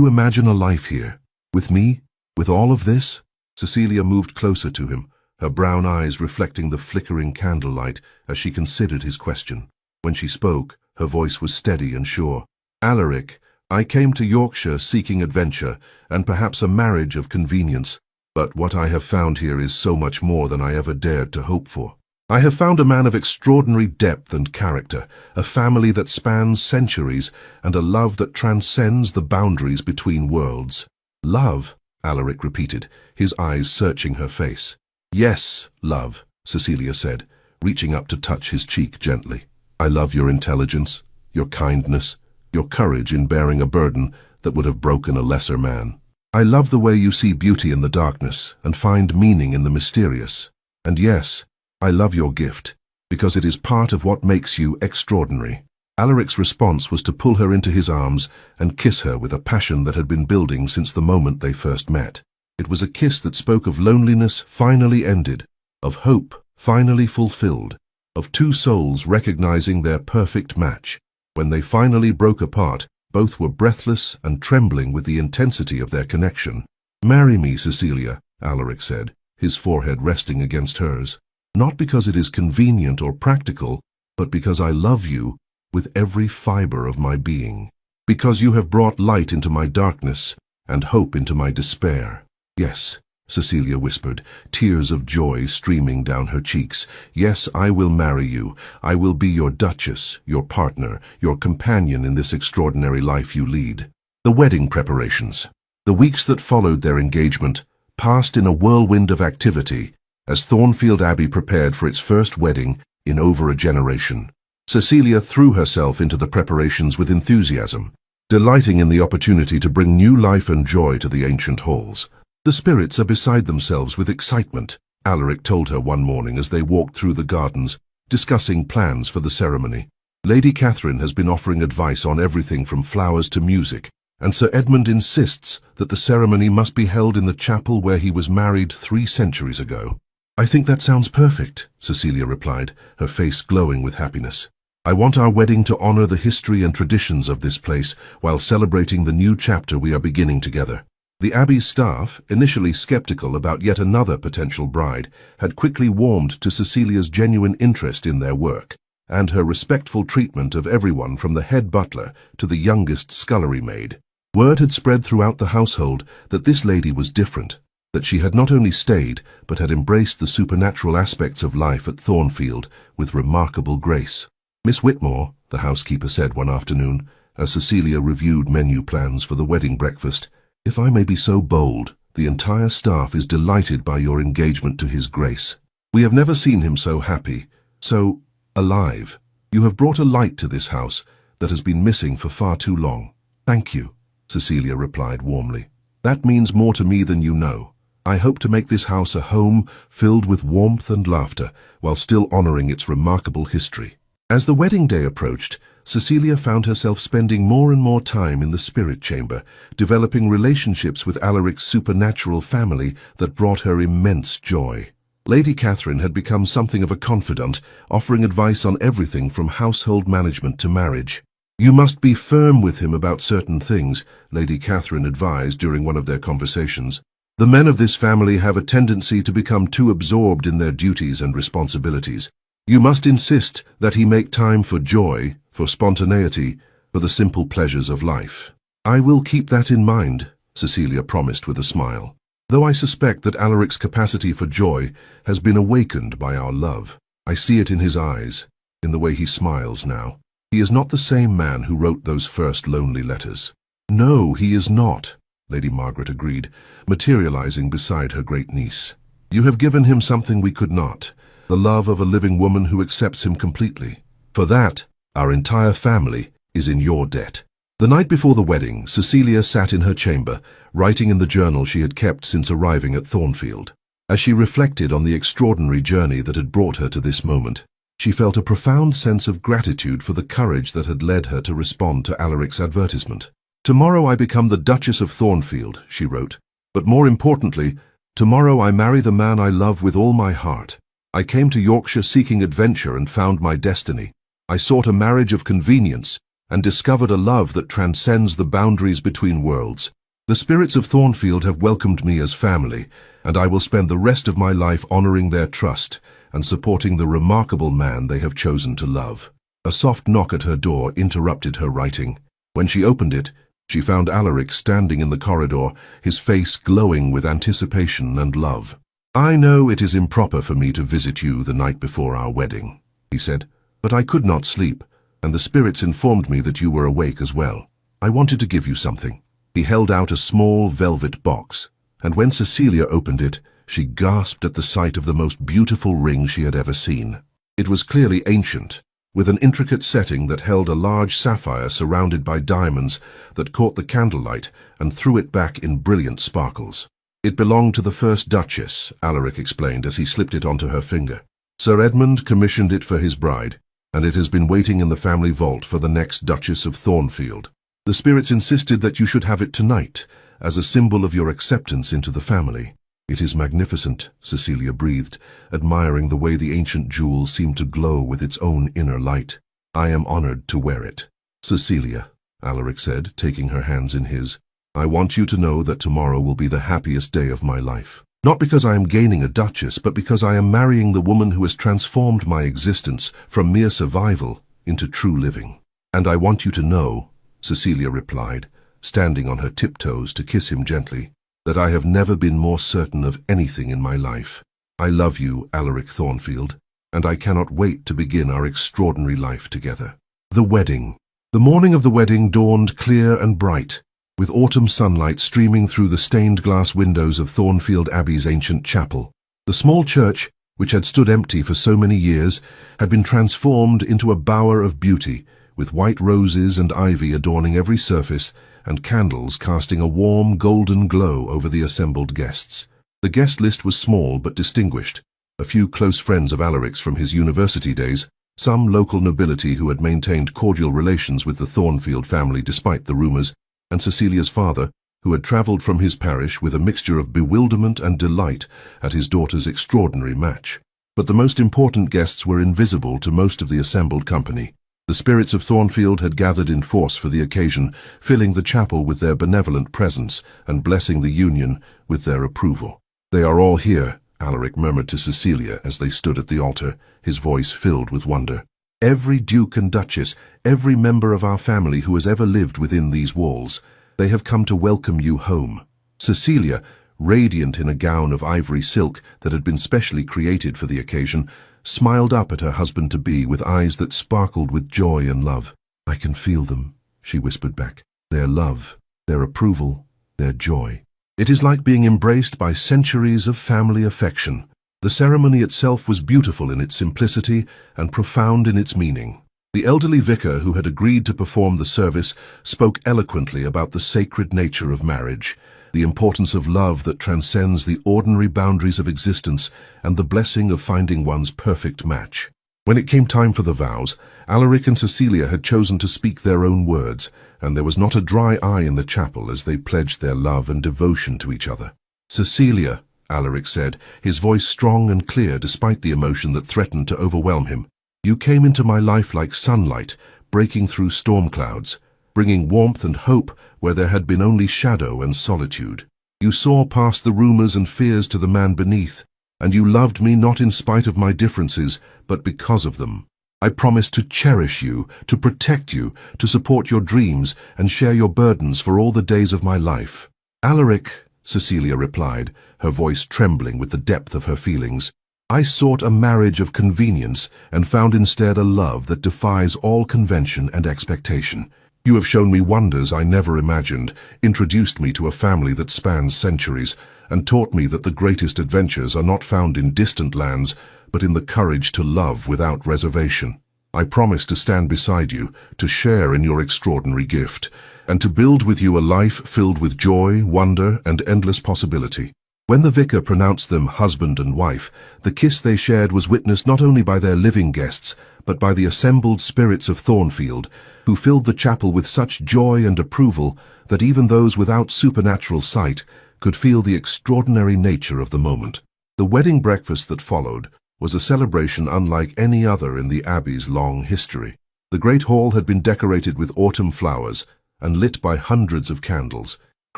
imagine a life here? With me? With all of this?" Cecilia moved closer to him, her brown eyes reflecting the flickering candlelight as she considered his question. When she spoke, her voice was steady and sure. "Alaric, I came to Yorkshire seeking adventure and perhaps a marriage of convenience, but what I have found here is so much more than I ever dared to hope for. I have found a man of extraordinary depth and character, a family that spans centuries, and a love that transcends the boundaries between worlds." "Love?" Alaric repeated, his eyes searching her face. "Yes, love," Cecilia said, reaching up to touch his cheek gently. "I love your intelligence, your kindness, your courage in bearing a burden that would have broken a lesser man. I love the way you see beauty in the darkness and find meaning in the mysterious. And yes, I love your gift, because it is part of what makes you extraordinary." Alaric's response was to pull her into his arms and kiss her with a passion that had been building since the moment they first met. It was a kiss that spoke of loneliness finally ended, of hope finally fulfilled, of two souls recognizing their perfect match. When they finally broke apart, both were breathless and trembling with the intensity of their connection. "Marry me, Cecilia," Alaric said, his forehead resting against hers. "Not because it is convenient or practical, but because I love you with every fiber of my being. Because you have brought light into my darkness and hope into my despair." "Yes," Cecilia whispered, tears of joy streaming down her cheeks. "Yes, I will marry you. I will be your duchess, your partner, your companion in this extraordinary life you lead." The wedding preparations. The weeks that followed their engagement passed in a whirlwind of activity as Thornfield Abbey prepared for its first wedding in over a generation. Cecilia threw herself into the preparations with enthusiasm, delighting in the opportunity to bring new life and joy to the ancient halls. "The spirits are beside themselves with excitement," Alaric told her one morning as they walked through the gardens, discussing plans for the ceremony. "Lady Catherine has been offering advice on everything from flowers to music, and Sir Edmund insists that the ceremony must be held in the chapel where he was married 3 centuries ago." "I think that sounds perfect," Cecilia replied, her face glowing with happiness. "I want our wedding to honor the history and traditions of this place while celebrating the new chapter we are beginning together." The Abbey's staff, initially skeptical about yet another potential bride, had quickly warmed to Cecilia's genuine interest in their work, and her respectful treatment of everyone from the head butler to the youngest scullery maid. Word had spread throughout the household that this lady was different, that she had not only stayed, but had embraced the supernatural aspects of life at Thornfield with remarkable grace. "Miss Whitmore," the housekeeper said one afternoon, as Cecilia reviewed menu plans for the wedding breakfast, "if I may be so bold, the entire staff is delighted by your engagement to His Grace. We have never seen him so happy, so alive. You have brought a light to this house that has been missing for far too long." "Thank you," Cecilia replied warmly. "That means more to me than you know. I hope to make this house a home filled with warmth and laughter, while still honoring its remarkable history." As the wedding day approached, Cecilia found herself spending more and more time in the spirit chamber, developing relationships with Alaric's supernatural family that brought her immense joy. Lady Catherine had become something of a confidant, offering advice on everything from household management to marriage. "You must be firm with him about certain things," Lady Catherine advised during one of their conversations. "The men of this family have a tendency to become too absorbed in their duties and responsibilities. You must insist that he make time for joy, for spontaneity, for the simple pleasures of life." "I will keep that in mind," Cecilia promised with a smile. "Though I suspect that Alaric's capacity for joy has been awakened by our love. I see it in his eyes, in the way he smiles now. He is not the same man who wrote those first lonely letters." "No, he is not," Lady Margaret agreed, materializing beside her great niece. "You have given him something we could not, the love of a living woman who accepts him completely. For that, our entire family is in your debt." The night before the wedding, Cecilia sat in her chamber, writing in the journal she had kept since arriving at Thornfield. As she reflected on the extraordinary journey that had brought her to this moment, she felt a profound sense of gratitude for the courage that had led her to respond to Alaric's advertisement. "Tomorrow I become the Duchess of Thornfield," she wrote. "But more importantly, tomorrow I marry the man I love with all my heart. I came to Yorkshire seeking adventure and found my destiny. I sought a marriage of convenience and discovered a love that transcends the boundaries between worlds. The spirits of Thornfield have welcomed me as family, and I will spend the rest of my life honoring their trust and supporting the remarkable man they have chosen to love. A soft knock at her door interrupted her writing. When she opened it, she found Alaric standing in the corridor, his face glowing with anticipation and love. "I know it is improper for me to visit you the night before our wedding," he said, "but I could not sleep, and the spirits informed me that you were awake as well. I wanted to give you something." He held out a small velvet box, and when Cecilia opened it, she gasped at the sight of the most beautiful ring she had ever seen. It was clearly ancient, with an intricate setting that held a large sapphire surrounded by diamonds that caught the candlelight and threw it back in brilliant sparkles. "It belonged to the first Duchess," Alaric explained as he slipped it onto her finger. "Sir Edmund commissioned it for his bride, and it has been waiting in the family vault for the next Duchess of Thornfield. The spirits insisted that you should have it tonight, as a symbol of your acceptance into the family." "It is magnificent," Cecilia breathed, admiring the way the ancient jewel seemed to glow with its own inner light. "I am honored to wear it." "Cecilia," Alaric said, taking her hands in his, "I want you to know that tomorrow will be the happiest day of my life. Not because I am gaining a duchess, but because I am marrying the woman who has transformed my existence from mere survival into true living. And I want you to know," Cecilia replied, standing on her tiptoes to kiss him gently, "that I have never been more certain of anything in my life. I love you, Alaric Thornfield, and I cannot wait to begin our extraordinary life together." The wedding. The morning of the wedding dawned clear and bright, with autumn sunlight streaming through the stained glass windows of Thornfield Abbey's ancient chapel. The small church, which had stood empty for so many years, had been transformed into a bower of beauty, with white roses and ivy adorning every surface, and candles casting a warm golden glow over the assembled guests. The guest list was small but distinguished. A few close friends of Alaric's from his university days, some local nobility who had maintained cordial relations with the Thornfield family despite the rumors, and Cecilia's father, who had travelled from his parish with a mixture of bewilderment and delight at his daughter's extraordinary match. But the most important guests were invisible to most of the assembled company. The spirits of Thornfield had gathered in force for the occasion, filling the chapel with their benevolent presence and blessing the union with their approval. "They are all here," Alaric murmured to Cecilia as they stood at the altar, his voice filled with wonder. "Every duke and duchess, every member of our family who has ever lived within these walls, they have come to welcome you home." Cecilia, radiant in a gown of ivory silk that had been specially created for the occasion, smiled up at her husband-to-be with eyes that sparkled with joy and love. "I can feel them," she whispered back. "Their love, their approval, their joy. It is like being embraced by centuries of family affection." The ceremony itself was beautiful in its simplicity and profound in its meaning. The elderly vicar who had agreed to perform the service spoke eloquently about the sacred nature of marriage, the importance of love that transcends the ordinary boundaries of existence, and the blessing of finding one's perfect match. When it came time for the vows, Alaric and Cecilia had chosen to speak their own words, and there was not a dry eye in the chapel as they pledged their love and devotion to each other. "Cecilia," Alaric said, his voice strong and clear despite the emotion that threatened to overwhelm him, "you came into my life like sunlight, breaking through storm clouds, bringing warmth and hope where there had been only shadow and solitude. You saw past the rumors and fears to the man beneath, and you loved me not in spite of my differences, but because of them. I promised to cherish you, to protect you, to support your dreams, and share your burdens for all the days of my life." "Alaric," Cecilia replied, her voice trembling with the depth of her feelings, "I sought a marriage of convenience and found instead a love that defies all convention and expectation. You have shown me wonders I never imagined, introduced me to a family that spans centuries, and taught me that the greatest adventures are not found in distant lands, but in the courage to love without reservation. I promise to stand beside you, to share in your extraordinary gift, and to build with you a life filled with joy, wonder, and endless possibility." When the vicar pronounced them husband and wife, the kiss they shared was witnessed not only by their living guests, but by the assembled spirits of Thornfield, who filled the chapel with such joy and approval that even those without supernatural sight could feel the extraordinary nature of the moment. The wedding breakfast that followed was a celebration unlike any other in the Abbey's long history. The great hall had been decorated with autumn flowers and lit by hundreds of candles,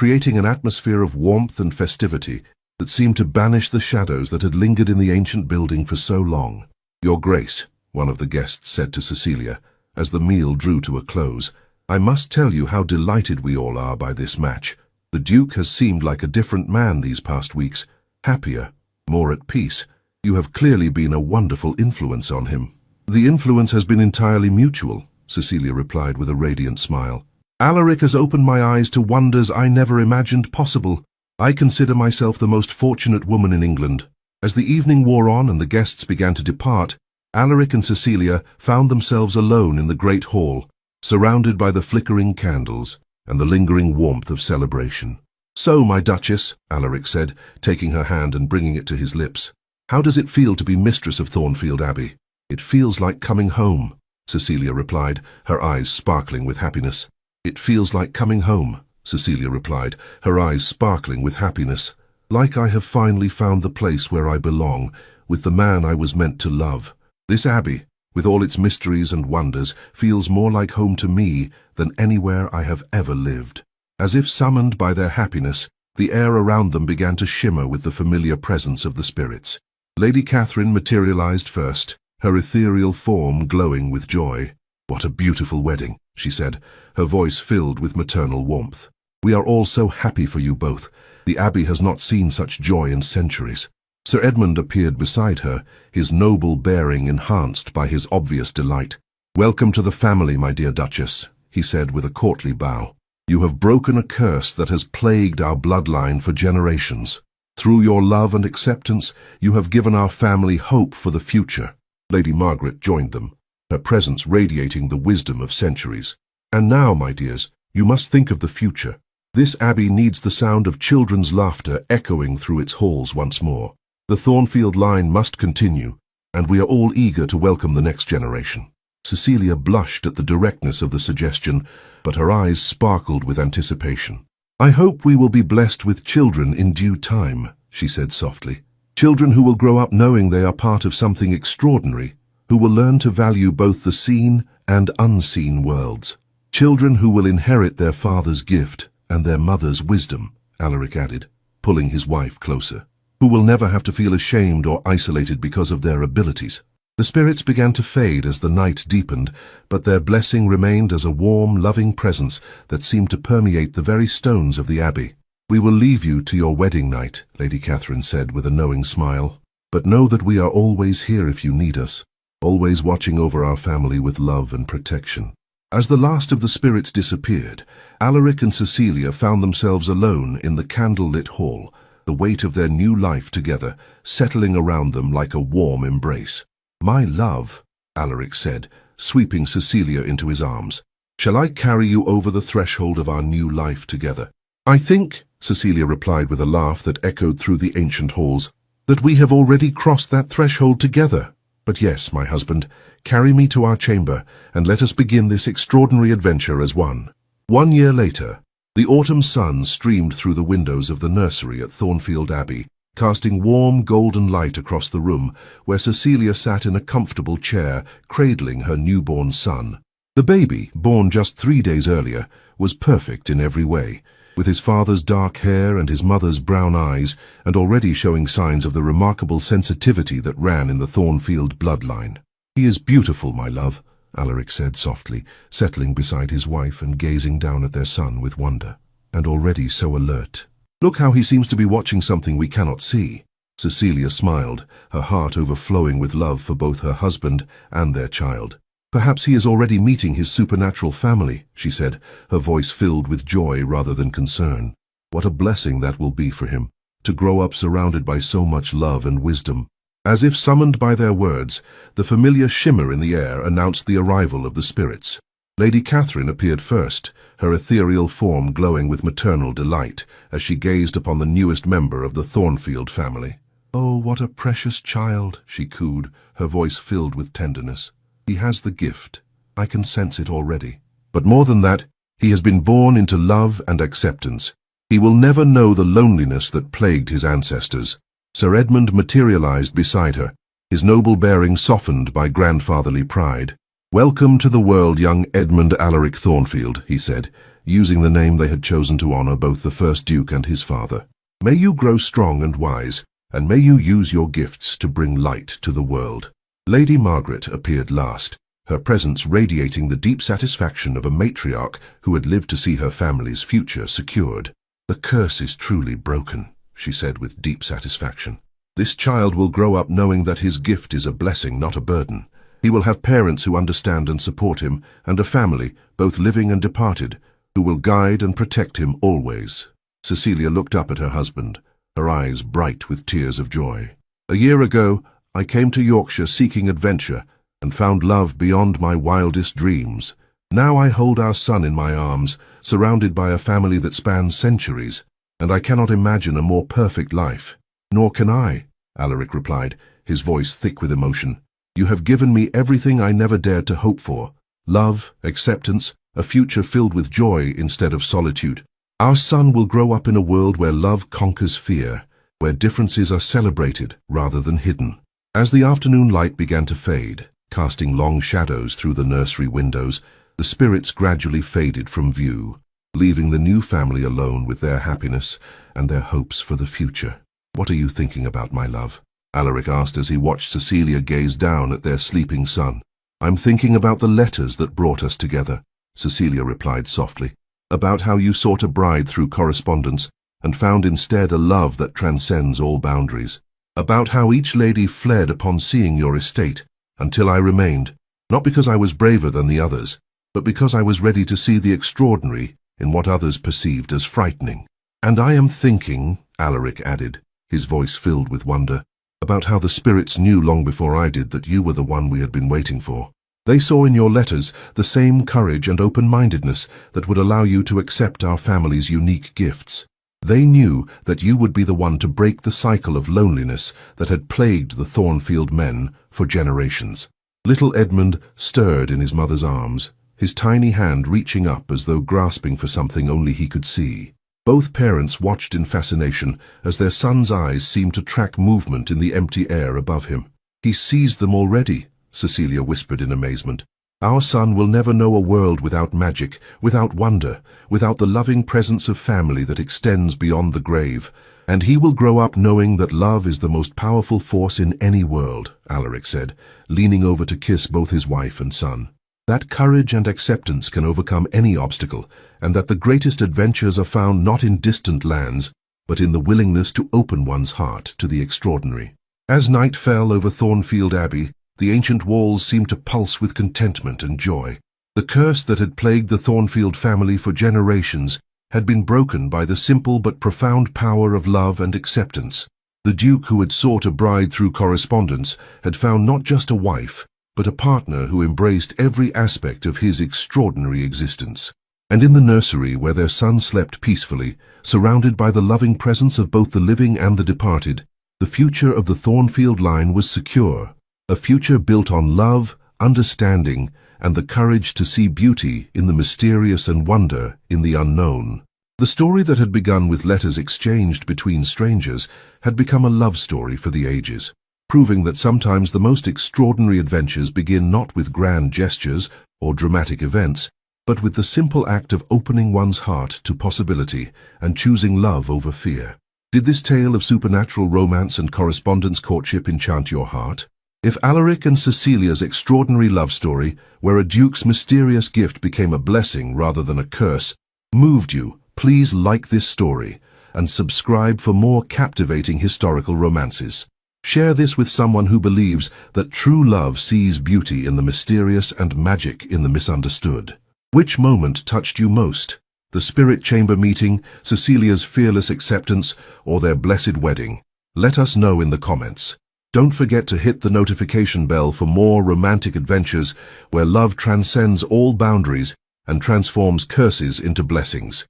creating an atmosphere of warmth and festivity that seemed to banish the shadows that had lingered in the ancient building for so long. "Your Grace," one of the guests said to Cecilia, as the meal drew to a close, "I must tell you how delighted we all are by this match. The Duke has seemed like a different man these past weeks, happier, more at peace. You have clearly been a wonderful influence on him." "The influence has been entirely mutual," Cecilia replied with a radiant smile. "Alaric has opened my eyes to wonders I never imagined possible. I consider myself the most fortunate woman in England." As the evening wore on and the guests began to depart, Alaric and Cecilia found themselves alone in the great hall, surrounded by the flickering candles and the lingering warmth of celebration. "So, my Duchess," Alaric said, taking her hand and bringing it to his lips, "how does it feel to be mistress of Thornfield Abbey?" "It feels like coming home," Cecilia replied, her eyes sparkling with happiness. "It feels like coming home," Cecilia replied, her eyes sparkling with happiness. "Like I have finally found the place where I belong, with the man I was meant to love. This abbey, with all its mysteries and wonders, feels more like home to me than anywhere I have ever lived." As if summoned by their happiness, the air around them began to shimmer with the familiar presence of the spirits. Lady Catherine materialized first, her ethereal form glowing with joy. "What a beautiful wedding," she said, her voice filled with maternal warmth. "We are all so happy for you both. The Abbey has not seen such joy in centuries." Sir Edmund appeared beside her, his noble bearing enhanced by his obvious delight. "Welcome to the family, my dear Duchess," he said with a courtly bow. "You have broken a curse that has plagued our bloodline for generations. Through your love and acceptance, you have given our family hope for the future." Lady Margaret joined them, her presence radiating the wisdom of centuries. "And now, my dears, you must think of the future. This abbey needs the sound of children's laughter echoing through its halls once more. The Thornfield line must continue, and we are all eager to welcome the next generation." Cecilia blushed at the directness of the suggestion, but her eyes sparkled with anticipation. "I hope we will be blessed with children in due time," she said softly. "Children who will grow up knowing they are part of something extraordinary, who will learn to value both the seen and unseen worlds. Children who will inherit their father's gift and their mother's wisdom," Alaric added, pulling his wife closer. "Who will never have to feel ashamed or isolated because of their abilities." The spirits began to fade as the night deepened, but their blessing remained as a warm, loving presence that seemed to permeate the very stones of the abbey. "We will leave you to your wedding night," Lady Catherine said with a knowing smile. "But know that we are always here if you need us, always watching over our family with love and protection." As the last of the spirits disappeared, Alaric and Cecilia found themselves alone in the candle-lit hall, the weight of their new life together, settling around them like a warm embrace. "My love," Alaric said, sweeping Cecilia into his arms, "shall I carry you over the threshold of our new life together?" "I think," Cecilia replied with a laugh that echoed through the ancient halls, "that we have already crossed that threshold together. But yes, my husband, carry me to our chamber, and let us begin this extraordinary adventure as one." 1 year later, the autumn sun streamed through the windows of the nursery at Thornfield Abbey, casting warm golden light across the room where Cecilia sat in a comfortable chair, cradling her newborn son. The baby, born just 3 days earlier, was perfect in every way, with his father's dark hair and his mother's brown eyes, and already showing signs of the remarkable sensitivity that ran in the Thornfield bloodline. "He is beautiful, my love," Alaric said softly, settling beside his wife and gazing down at their son with wonder. "And already so alert. Look how he seems to be watching something we cannot see." Cecilia smiled, her heart overflowing with love for both her husband and their child. "Perhaps he is already meeting his supernatural family," she said, her voice filled with joy rather than concern. "What a blessing that will be for him, to grow up surrounded by so much love and wisdom." As if summoned by their words, the familiar shimmer in the air announced the arrival of the spirits. Lady Catherine appeared first, her ethereal form glowing with maternal delight as she gazed upon the newest member of the Thornfield family. "Oh, what a precious child," she cooed, her voice filled with tenderness. "He has the gift. I can sense it already. But more than that, he has been born into love and acceptance. He will never know the loneliness that plagued his ancestors." Sir Edmund materialized beside her, his noble bearing softened by grandfatherly pride. "Welcome to the world, young Edmund Alaric Thornfield," he said, using the name they had chosen to honor both the first Duke and his father. May you grow strong and wise, and may you use your gifts to bring light to the world. Lady Margaret appeared last, her presence radiating the deep satisfaction of a matriarch who had lived to see her family's future secured. "The curse is truly broken," she said with deep satisfaction. "This child will grow up knowing that his gift is a blessing, not a burden. He will have parents who understand and support him, and a family, both living and departed, who will guide and protect him always." Cecilia looked up at her husband, her eyes bright with tears of joy. "A year ago, I came to Yorkshire seeking adventure, and found love beyond my wildest dreams. Now I hold our son in my arms, surrounded by a family that spans centuries, and I cannot imagine a more perfect life." "Nor can I," Alaric replied, his voice thick with emotion. "You have given me everything I never dared to hope for. Love, acceptance, a future filled with joy instead of solitude. Our son will grow up in a world where love conquers fear, where differences are celebrated rather than hidden." As the afternoon light began to fade, casting long shadows through the nursery windows, the spirits gradually faded from view, leaving the new family alone with their happiness and their hopes for the future. "What are you thinking about, my love?" Alaric asked as he watched Cecilia gaze down at their sleeping son. "I'm thinking about the letters that brought us together," Cecilia replied softly. "About how you sought a bride through correspondence and found instead a love that transcends all boundaries. About how each lady fled upon seeing your estate, until I remained, not because I was braver than the others, but because I was ready to see the extraordinary in what others perceived as frightening. And I am thinking," Alaric added, his voice filled with wonder, "about how the spirits knew long before I did that you were the one we had been waiting for. They saw in your letters the same courage and open-mindedness that would allow you to accept our family's unique gifts. They knew that you would be the one to break the cycle of loneliness that had plagued the Thornfield men for generations." Little Edmund stirred in his mother's arms, his tiny hand reaching up as though grasping for something only he could see. Both parents watched in fascination as their son's eyes seemed to track movement in the empty air above him. "He sees them already," Cecilia whispered in amazement. "Our son will never know a world without magic, without wonder, without the loving presence of family that extends beyond the grave. And he will grow up knowing that love is the most powerful force in any world," Alaric said, leaning over to kiss both his wife and son. "That courage and acceptance can overcome any obstacle, and that the greatest adventures are found not in distant lands, but in the willingness to open one's heart to the extraordinary." As night fell over Thornfield Abbey, the ancient walls seemed to pulse with contentment and joy. The curse that had plagued the Thornfield family for generations had been broken by the simple but profound power of love and acceptance. The Duke, who had sought a bride through correspondence, had found not just a wife, but a partner who embraced every aspect of his extraordinary existence. And in the nursery where their son slept peacefully, surrounded by the loving presence of both the living and the departed, the future of the Thornfield line was secure. A future built on love, understanding, and the courage to see beauty in the mysterious and wonder in the unknown. The story that had begun with letters exchanged between strangers had become a love story for the ages, proving that sometimes the most extraordinary adventures begin not with grand gestures or dramatic events, but with the simple act of opening one's heart to possibility and choosing love over fear. Did this tale of supernatural romance and correspondence courtship enchant your heart? If Alaric and Cecilia's extraordinary love story, where a duke's mysterious gift became a blessing rather than a curse, moved you, please like this story and subscribe for more captivating historical romances. Share this with someone who believes that true love sees beauty in the mysterious and magic in the misunderstood. Which moment touched you most? The spirit chamber meeting, Cecilia's fearless acceptance, or their blessed wedding? Let us know in the comments. Don't forget to hit the notification bell for more romantic adventures where love transcends all boundaries and transforms curses into blessings.